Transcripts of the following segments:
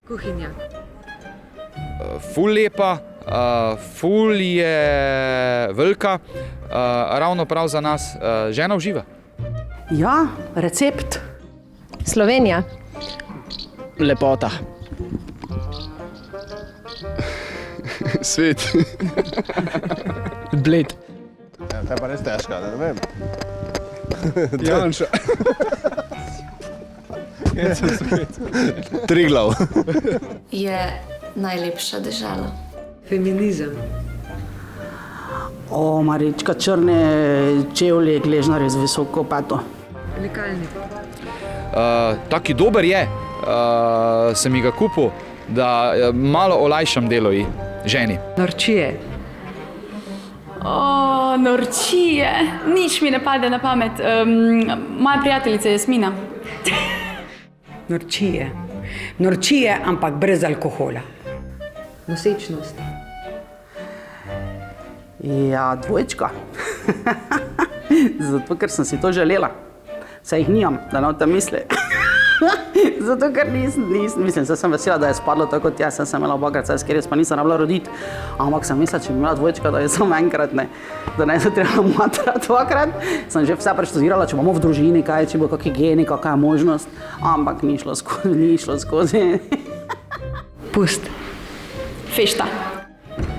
Kuhinja. Ful lepa, ful je velika, ravno prav za nas. Žena uživa. Ja, recept. Slovenija. Lepota. Svet. Bled. Ja, ta je pa res težka, ne vem. Janša. Triglav. Je najlepša dežela. Feminizem. O, Marička, črne čevlje, gležnare z visoko pato. Likalnik. Taki dober je, sem ji ga kupil, da malo olajšam delo ji, ženi. Norčije. O, norčije. Nič mi ne pade na pamet. Moja prijateljica Jasmina. Norčije. Norčije, ampak brez alkohola. Nosečnost. Ja, dvojčka. Zato, ker sem si to želela. Saj jih nimam, da ne o tem misli. Zato, ker mislim, sem vesela, da je spadlo tako kot jaz. Sem imela obakrat, saj ker jaz pa nisem rabila roditi. Ampak sem mislila, če bi imela dvojčka, da je samo enkrat, ne. Da ne se treba matrati dvakrat. Sem že vse preštudirala, če bomo v družini, kaj, če bo kakšna genika, kakšna možnost. Ampak ni šlo skozi. Pust. Fešta.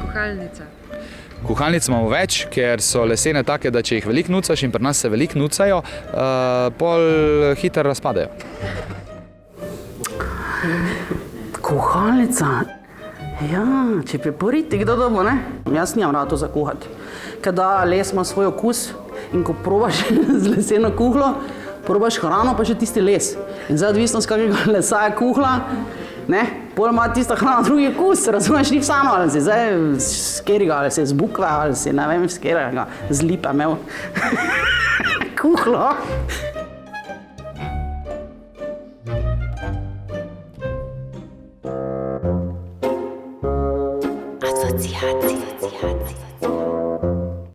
Kuhalnica. Kuhalnic imamo več, ker so lesene take, da če jih veliko nucaš in pri nas se veliko nucajo, pol hitro razpadejo. Kuhalnica? Ja, če priporiti, kdo dobo, ne? Jaz nimam rada to za kuhati. Kada les ima svoj okus in ko probaš z leseno kuhlo, probaš hrano, pa še tisti les. In zdaj odvisno, z kakega lesa je kuhla, ne? Pol ima tista hrana drugi okus, razumeš, ni vsano, ali si zdaj z katerega, ali si z bukve, ali si ne vem, z katerega, z lipe imel kuhlo. Asociacije.